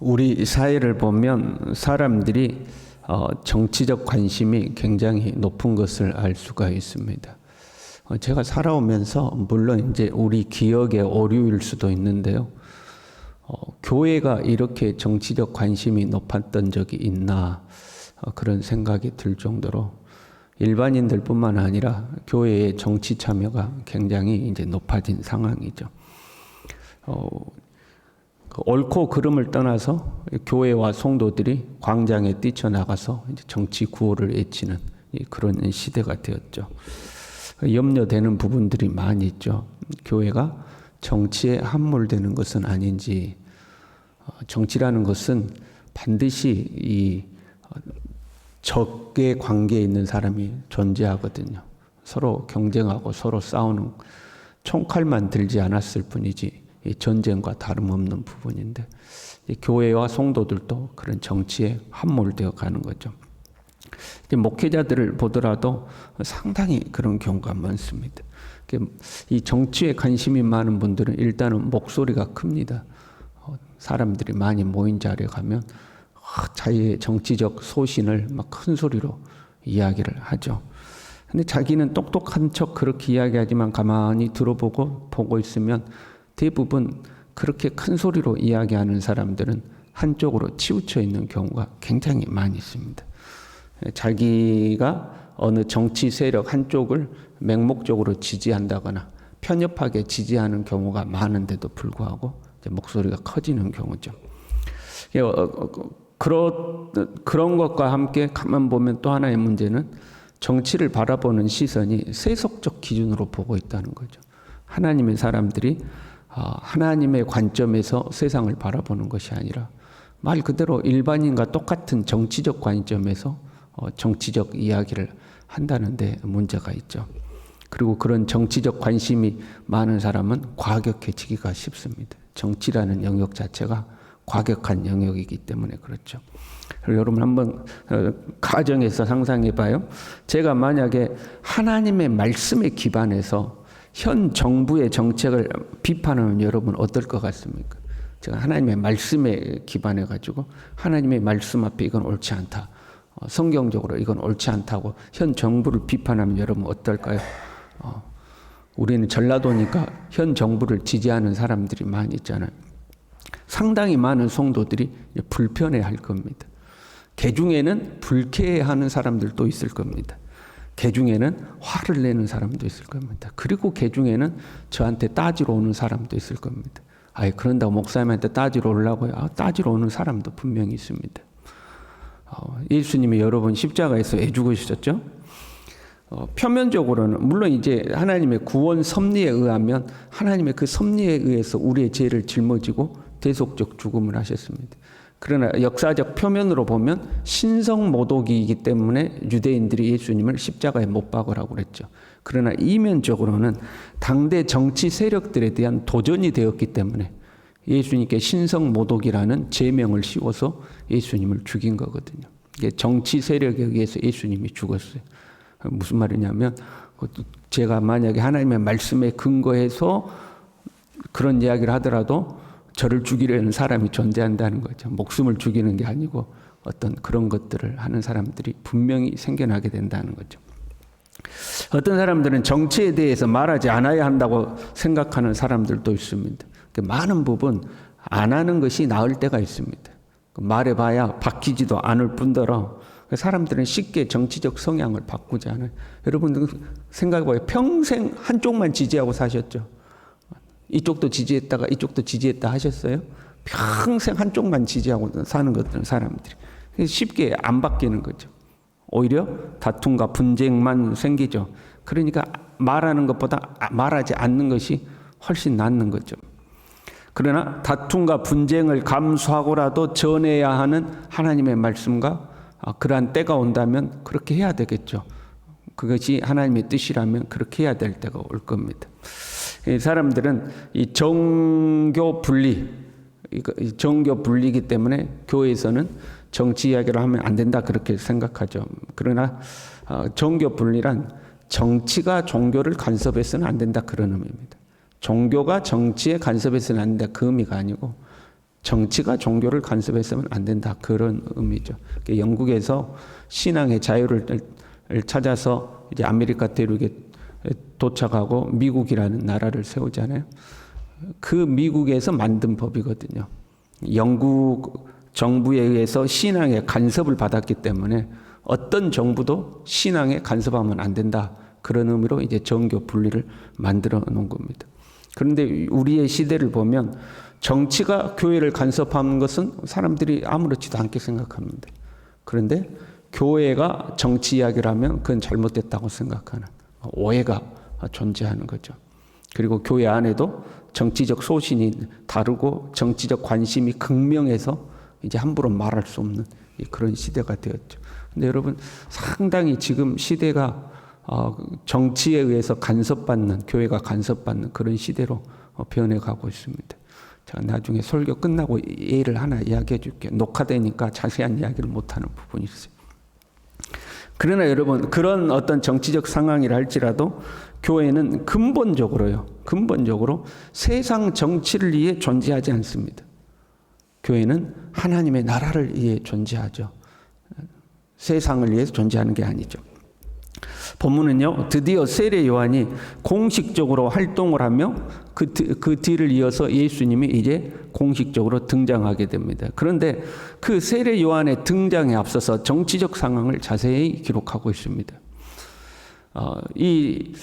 우리 사회를 보면 사람들이 정치적 관심이 굉장히 높은 것을 알 수가 있습니다. 제가 살아오면서 물론 이제 우리 기억의 오류일 수도 있는데요. 교회가 이렇게 정치적 관심이 높았던 적이 있나 그런 생각이 들 정도로 일반인들뿐만 아니라 교회의 정치 참여가 굉장히 이제 높아진 상황이죠. 옳고 그름을 떠나서 교회와 성도들이 광장에 뛰쳐나가서 이제 정치 구호를 외치는 그런 시대가 되었죠. 염려되는 부분들이 많이 있죠. 교회가 정치에 함몰되는 것은 아닌지, 정치라는 것은 반드시 이 적의 관계에 있는 사람이 존재하거든요. 서로 경쟁하고 서로 싸우는, 총칼만 들지 않았을 뿐이지 전쟁과 다름없는 부분인데, 교회와 성도들도 그런 정치에 함몰되어 가는 거죠. 목회자들을 보더라도 상당히 그런 경우가 많습니다. 이 정치에 관심이 많은 분들은 일단은 목소리가 큽니다. 사람들이 많이 모인 자리에 가면 자기의 정치적 소신을 막 큰 소리로 이야기를 하죠. 근데 자기는 똑똑한 척 그렇게 이야기하지만 가만히 들어보고 보고 있으면 대부분 그렇게 큰 소리로 이야기하는 사람들은 한쪽으로 치우쳐 있는 경우가 굉장히 많이 있습니다. 자기가 어느 정치 세력 한쪽을 맹목적으로 지지한다거나 편협하게 지지하는 경우가 많은데도 불구하고 목소리가 커지는 경우죠. 그런 것과 함께 가만 보면 또 하나의 문제는 정치를 바라보는 시선이 세속적 기준으로 보고 있다는 거죠. 하나님의 사람들이 하나님의 관점에서 세상을 바라보는 것이 아니라 말 그대로 일반인과 똑같은 정치적 관점에서 정치적 이야기를 한다는 데 문제가 있죠. 그리고 그런 정치적 관심이 많은 사람은 과격해지기가 쉽습니다. 정치라는 영역 자체가 과격한 영역이기 때문에 그렇죠. 여러분 한번 가정에서 상상해 봐요. 제가 만약에 하나님의 말씀에 기반해서 현 정부의 정책을 비판하면 여러분 어떨 것 같습니까? 제가 하나님의 말씀에 기반해 가지고 하나님의 말씀 앞에 이건 옳지 않다, 성경적으로 이건 옳지 않다고 현 정부를 비판하면 여러분 어떨까요? 우리는 전라도니까 현 정부를 지지하는 사람들이 많이 있잖아요. 상당히 많은 성도들이 불편해할 겁니다. 개중에는 불쾌해하는 사람들도 있을 겁니다. 개중에는 화를 내는 사람도 있을 겁니다. 그리고 개중에는 저한테 따지러 오는 사람도 있을 겁니다. 그런다고 목사님한테 따지러 오려고요? 따지러 오는 사람도 분명히 있습니다. 예수님이 여러 번 십자가에서 애 죽으셨죠? 표면적으로는 물론 이제 하나님의 구원 섭리에 의하면 하나님의 그 섭리에 의해서 우리의 죄를 짊어지고 대속적 죽음을 하셨습니다. 그러나 역사적 표면으로 보면 신성모독이기 때문에 유대인들이 예수님을 십자가에 못 박으라고 그랬죠. 그러나 이면적으로는 당대 정치 세력들에 대한 도전이 되었기 때문에 예수님께 신성모독이라는 제명을 씌워서 예수님을 죽인 거거든요. 이게 정치 세력에 의해서 예수님이 죽었어요. 무슨 말이냐면 제가 만약에 하나님의 말씀에 근거해서 그런 이야기를 하더라도 저를 죽이려는 사람이 존재한다는 거죠. 목숨을 죽이는 게 아니고 어떤 그런 것들을 하는 사람들이 분명히 생겨나게 된다는 거죠. 어떤 사람들은 정치에 대해서 말하지 않아야 한다고 생각하는 사람들도 있습니다. 많은 부분 안 하는 것이 나을 때가 있습니다. 말해봐야 바뀌지도 않을 뿐더러 사람들은 쉽게 정치적 성향을 바꾸지 않아요. 여러분들 생각해봐요. 평생 한쪽만 지지하고 사셨죠. 이쪽도 지지했다가 이쪽도 지지했다 하셨어요? 평생 한쪽만 지지하고 사는 것들은 사람들이 쉽게 안 바뀌는 거죠. 오히려 다툼과 분쟁만 생기죠. 그러니까 말하는 것보다 말하지 않는 것이 훨씬 낫는 거죠. 그러나 다툼과 분쟁을 감수하고라도 전해야 하는 하나님의 말씀과 그러한 때가 온다면 그렇게 해야 되겠죠. 그것이 하나님의 뜻이라면 그렇게 해야 될 때가 올 겁니다. 사람들은 이 정교 분리이기 때문에 교회에서는 정치 이야기를 하면 안 된다 그렇게 생각하죠. 그러나 정교 분리란 정치가 종교를 간섭해서는 안 된다 그런 의미입니다. 종교가 정치에 간섭해서는 안 된다 그 의미가 아니고 정치가 종교를 간섭했으면 안 된다. 그런 의미죠. 영국에서 신앙의 자유를 찾아서 이제 아메리카 대륙에 도착하고 미국이라는 나라를 세우잖아요. 그 미국에서 만든 법이거든요. 영국 정부에 의해서 신앙에 간섭을 받았기 때문에 어떤 정부도 신앙에 간섭하면 안 된다. 그런 의미로 이제 정교 분리를 만들어 놓은 겁니다. 그런데 우리의 시대를 보면 정치가 교회를 간섭하는 것은 사람들이 아무렇지도 않게 생각합니다. 그런데 교회가 정치 이야기를 하면 그건 잘못됐다고 생각하는 오해가 존재하는 거죠. 그리고 교회 안에도 정치적 소신이 다르고 정치적 관심이 극명해서 이제 함부로 말할 수 없는 그런 시대가 되었죠. 근데 여러분 상당히 지금 시대가 정치에 의해서 간섭받는, 교회가 간섭받는 그런 시대로 변해가고 있습니다. 제가 나중에 설교 끝나고 예를 하나 이야기해 줄게요. 녹화되니까 자세한 이야기를 못하는 부분이 있어요. 그러나 여러분 그런 어떤 정치적 상황이라 할지라도 교회는 근본적으로 세상 정치를 위해 존재하지 않습니다. 교회는 하나님의 나라를 위해 존재하죠. 세상을 위해서 존재하는 게 아니죠. 본문은요, 드디어 세례 요한이 공식적으로 활동을 하며 그 뒤를 이어서 예수님이 이제 공식적으로 등장하게 됩니다. 그런데 그 세례 요한의 등장에 앞서서 정치적 상황을 자세히 기록하고 있습니다. 이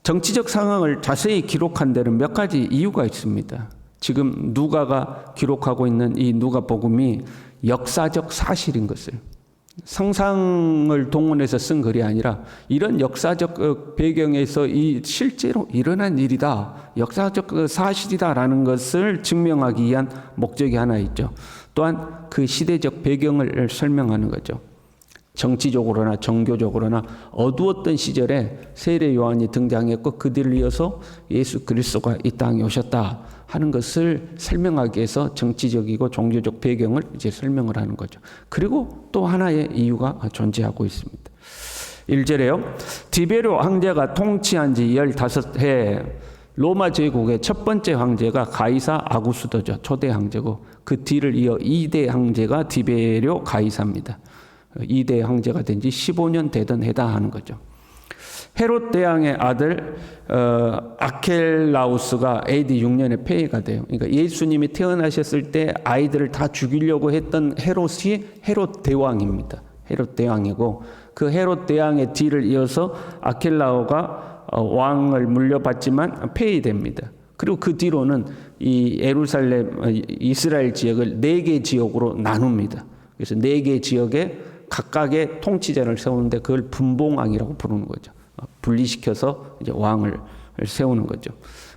정치적 상황을 자세히 기록한 데는 몇 가지 이유가 있습니다. 지금 누가가 기록하고 있는 이 누가복음이 역사적 사실인 것을, 상상을 동원해서 쓴 글이 아니라 이런 역사적 배경에서 이 실제로 일어난 일이다, 역사적 사실이다라는 것을 증명하기 위한 목적이 하나 있죠. 또한 그 시대적 배경을 설명하는 거죠. 정치적으로나 종교적으로나 어두웠던 시절에 세례 요한이 등장했고 그 뒤를 이어서 예수 그리스도가 이 땅에 오셨다 하는 것을 설명하기 위해서 정치적이고 종교적 배경을 이제 설명을 하는 거죠. 그리고 또 하나의 이유가 존재하고 있습니다. 1절에요. 디베료 황제가 통치한 지 15해 로마 제국의 첫 번째 황제가 가이사 아구스도죠. 초대 황제고 그 뒤를 이어 2대 황제가 디베료 가이사입니다. 2대 황제가 된 지 15년 되던 해다 하는 거죠. 헤롯 대왕의 아들 아켈라우스가 AD 6년에 폐위가 돼요. 그러니까 예수님이 태어나셨을 때 아이들을 다 죽이려고 했던 헤롯이 헤롯 대왕입니다. 헤롯 대왕이고 그 헤롯 대왕의 뒤를 이어서 아켈라오가 왕을 물려받지만 폐위됩니다. 그리고 그 뒤로는 이 예루살렘 이스라엘 지역을 4개 지역으로 나눕니다. 그래서 4개 지역에 각각의 통치자를 세우는데 그걸 분봉왕이라고 부르는 거죠. 분리시켜서 이제 왕을 세우는 거죠.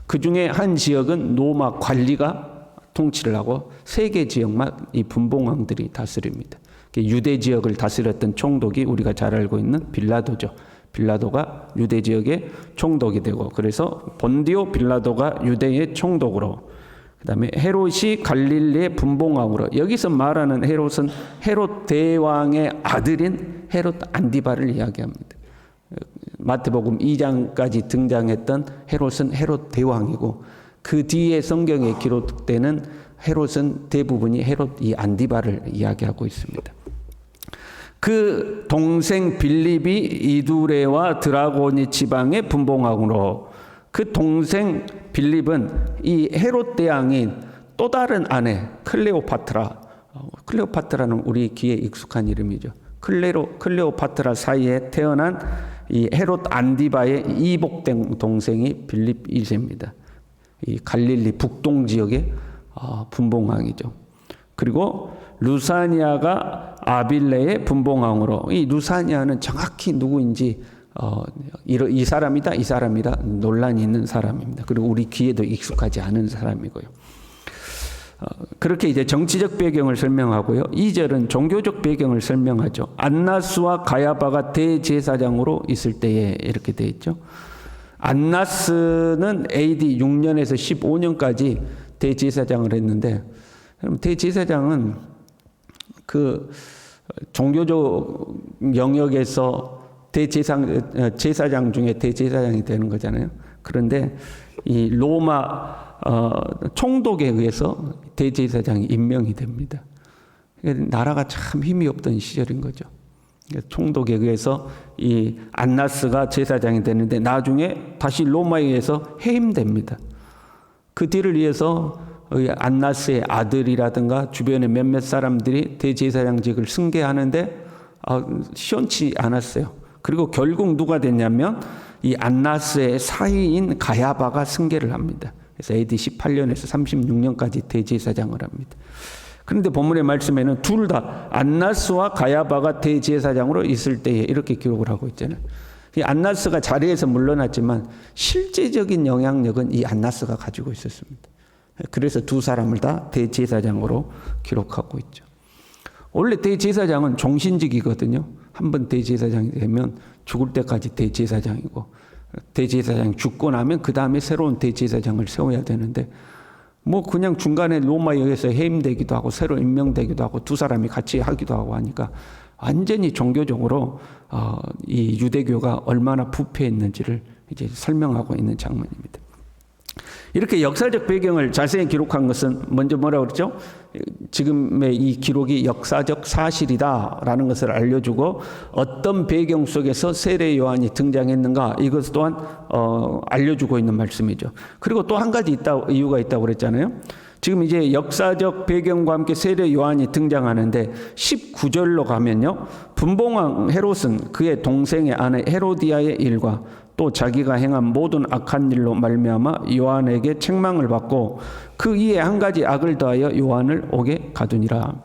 그 중에 한 지역은 로마 관리가 통치를 하고 3개 지역만 이 분봉왕들이 다스립니다. 유대 지역을 다스렸던 총독이 우리가 잘 알고 있는 빌라도죠. 빌라도가 유대 지역의 총독이 되고 그래서 본디오 빌라도가 유대의 총독으로, 그다음에 헤롯이 갈릴리의 분봉왕으로, 여기서 말하는 헤롯은 헤롯 대왕의 아들인 헤롯 안디바를 이야기합니다. 마태복음 2장까지 등장했던 헤롯은 헤롯 대왕이고 그 뒤에 성경에 기록되는 헤롯은 대부분이 헤롯 이 안디바를 이야기하고 있습니다. 그 동생 빌립이 이두레와 드라고니 지방의 분봉왕으로, 그 동생 빌립은 이 헤롯 대왕인 또 다른 아내 클레오파트라는 우리 귀에 익숙한 이름이죠. 클레오파트라 사이에 태어난 이 헤롯 안디바의 이복된 동생이 빌립 2세입니다. 이 갈릴리 북동 지역의 분봉왕이죠. 그리고 루사니아가 아빌레의 분봉왕으로, 이 루사니아는 정확히 누구인지 이 사람이다 논란이 있는 사람입니다. 그리고 우리 귀에도 익숙하지 않은 사람이고요. 그렇게 이제 정치적 배경을 설명하고요. 2절은 종교적 배경을 설명하죠. 안나스와 가야바가 대제사장으로 있을 때에 이렇게 돼 있죠. 안나스는 AD 6년에서 15년까지 대제사장을 했는데, 대제사장은 그 종교적 영역에서 제사장 중에 대제사장이 되는 거잖아요. 그런데 이 로마 총독에 의해서 대제사장이 임명이 됩니다. 나라가 참 힘이 없던 시절인 거죠. 총독에 의해서 이 안나스가 제사장이 되는데 나중에 다시 로마에 의해서 해임됩니다. 그 뒤를 위해서 안나스의 아들이라든가 주변의 몇몇 사람들이 대제사장직을 승계하는데 시원치 않았어요. 그리고 결국 누가 됐냐면 이 안나스의 사위인 가야바가 승계를 합니다. 그래서 AD 18년에서 36년까지 대제사장을 합니다. 그런데 본문의 말씀에는 둘 다 안나스와 가야바가 대제사장으로 있을 때에 이렇게 기록을 하고 있잖아요. 이 안나스가 자리에서 물러났지만 실제적인 영향력은 이 안나스가 가지고 있었습니다. 그래서 두 사람을 다 대제사장으로 기록하고 있죠. 원래 대제사장은 종신직이거든요. 한번 대제사장이 되면 죽을 때까지 대제사장이고, 대제사장이 죽고 나면 그 다음에 새로운 대제사장을 세워야 되는데, 뭐 그냥 중간에 로마에 의해서 해임되기도 하고 새로 임명되기도 하고 두 사람이 같이 하기도 하고 하니까 완전히 종교적으로 이 유대교가 얼마나 부패했는지를 이제 설명하고 있는 장면입니다. 이렇게 역사적 배경을 자세히 기록한 것은 먼저 뭐라고 그랬죠? 지금의 이 기록이 역사적 사실이다라는 것을 알려주고 어떤 배경 속에서 세례 요한이 등장했는가 이것 또한 알려주고 있는 말씀이죠. 그리고 또 한 가지 이유가 있다고 그랬잖아요. 지금 이제 역사적 배경과 함께 세례 요한이 등장하는데 19절로 가면요. 분봉왕 헤롯은 그의 동생의 아내 헤로디아의 일과 또 자기가 행한 모든 악한 일로 말미암아 요한에게 책망을 받고 그 이에 한 가지 악을 더하여 요한을 옥에 가두니라.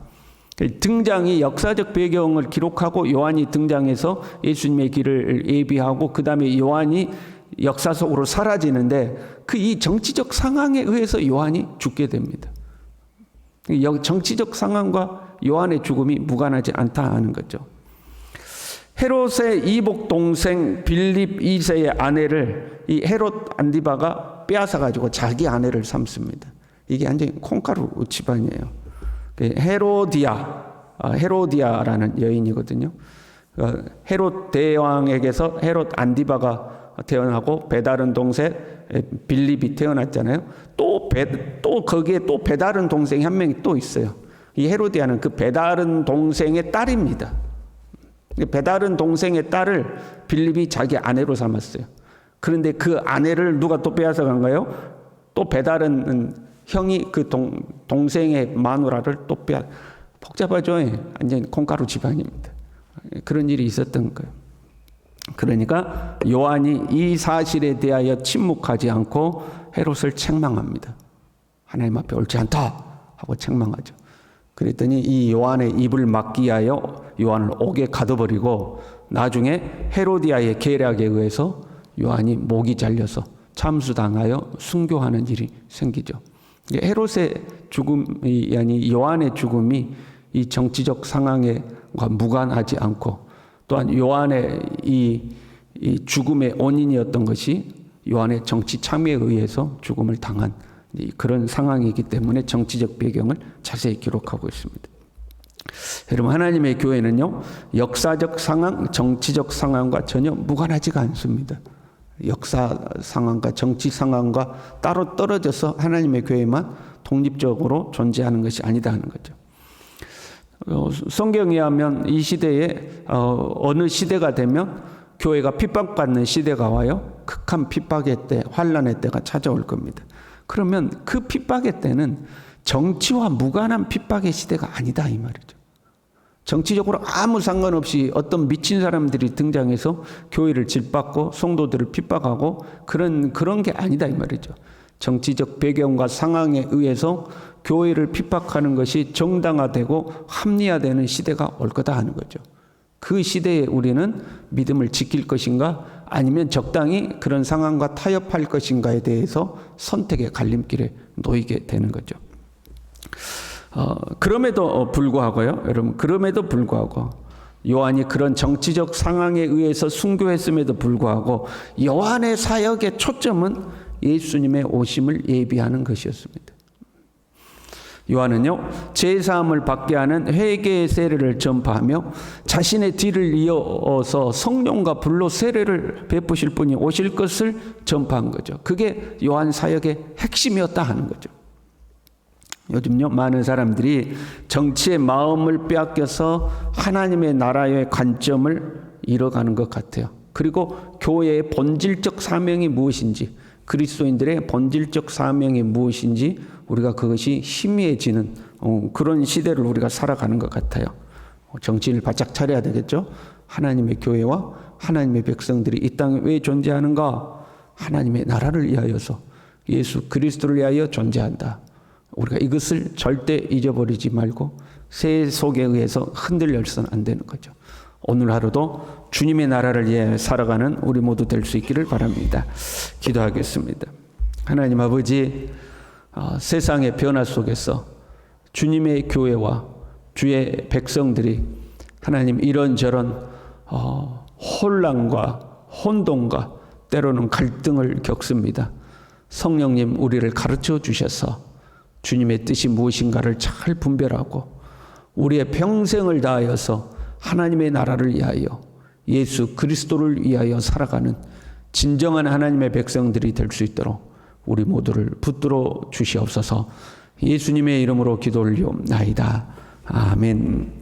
등장이 역사적 배경을 기록하고 요한이 등장해서 예수님의 길을 예비하고 그 다음에 요한이 역사 속으로 사라지는데 그 이 정치적 상황에 의해서 요한이 죽게 됩니다. 정치적 상황과 요한의 죽음이 무관하지 않다 하는 거죠. 헤롯의 이복 동생 빌립 2세의 아내를 이 헤롯 안디바가 빼앗아 가지고 자기 아내를 삼습니다. 이게 완전히 콩가루 집안이에요. 헤로디아라는 여인이거든요. 헤롯 대왕에게서 헤롯 안디바가 태어나고 배다른 동생 빌립이 태어났잖아요. 또 거기에 또 배다른 동생이 한 명이 또 있어요. 이 헤로디아는 그 배다른 동생의 딸입니다. 배다른 동생의 딸을 빌립이 자기 아내로 삼았어요. 그런데 그 아내를 누가 또 빼앗아 간가요? 또 배다른 형이 그 동생의 마누라를 또 복잡하죠. 완전히 콩가루 집안입니다. 그런 일이 있었던 거예요. 그러니까 요한이 이 사실에 대하여 침묵하지 않고 헤롯을 책망합니다. 하나님 앞에 옳지 않다 하고 책망하죠. 그랬더니 이 요한의 입을 막기 위하여 요한을 옥에 가둬버리고 나중에 헤로디아의 계략에 의해서 요한이 목이 잘려서 참수당하여 순교하는 일이 생기죠. 헤롯의 죽음이 아니 요한의 죽음이 이 정치적 상황과 무관하지 않고 또한 요한의 이 죽음의 원인이었던 것이 요한의 정치 참여에 의해서 죽음을 당한 그런 상황이기 때문에 정치적 배경을 자세히 기록하고 있습니다. 여러분, 하나님의 교회는요, 역사적 상황, 정치적 상황과 전혀 무관하지가 않습니다. 역사 상황과 정치 상황과 따로 떨어져서 하나님의 교회만 독립적으로 존재하는 것이 아니다 하는 거죠. 성경에 하면 이 시대에 어느 시대가 되면 교회가 핍박받는 시대가 와요. 극한 핍박의 때, 환난의 때가 찾아올 겁니다. 그러면 그 핍박의 때는 정치와 무관한 핍박의 시대가 아니다 이 말이죠. 정치적으로 아무 상관없이 어떤 미친 사람들이 등장해서 교회를 질받고 성도들을 핍박하고 그런 게 아니다 이 말이죠. 정치적 배경과 상황에 의해서 교회를 핍박하는 것이 정당화되고 합리화되는 시대가 올 거다 하는 거죠. 그 시대에 우리는 믿음을 지킬 것인가 아니면 적당히 그런 상황과 타협할 것인가에 대해서 선택의 갈림길에 놓이게 되는 거죠. 그럼에도 불구하고요, 여러분, 그럼에도 불구하고 요한이 그런 정치적 상황에 의해서 순교했음에도 불구하고 요한의 사역의 초점은 예수님의 오심을 예비하는 것이었습니다. 요한은요, 제사함을 받게 하는 회개의 세례를 전파하며 자신의 뒤를 이어서 성령과 불로 세례를 베푸실 분이 오실 것을 전파한 거죠. 그게 요한 사역의 핵심이었다 하는 거죠. 요즘요, 많은 사람들이 정치의 마음을 빼앗겨서 하나님의 나라의 관점을 잃어가는 것 같아요. 그리고 교회의 본질적 사명이 무엇인지, 그리스도인들의 본질적 사명이 무엇인지 우리가 그것이 희미해지는 그런 시대를 우리가 살아가는 것 같아요. 정치를 바짝 차려야 되겠죠. 하나님의 교회와 하나님의 백성들이 이 땅에 왜 존재하는가? 하나님의 나라를 위하여서, 예수 그리스도를 위하여 존재한다. 우리가 이것을 절대 잊어버리지 말고 새 속에 의해서 흔들려서는 안 되는 거죠. 오늘 하루도 주님의 나라를 위해 살아가는 우리 모두 될 수 있기를 바랍니다. 기도하겠습니다. 하나님 아버지, 세상의 변화 속에서 주님의 교회와 주의 백성들이 하나님 이런저런 혼란과 혼동과 때로는 갈등을 겪습니다. 성령님, 우리를 가르쳐 주셔서 주님의 뜻이 무엇인가를 잘 분별하고 우리의 평생을 다하여서 하나님의 나라를 위하여, 예수 그리스도를 위하여 살아가는 진정한 하나님의 백성들이 될 수 있도록 우리 모두를 붙들어 주시옵소서. 예수님의 이름으로 기도 올리옵나이다. 아멘.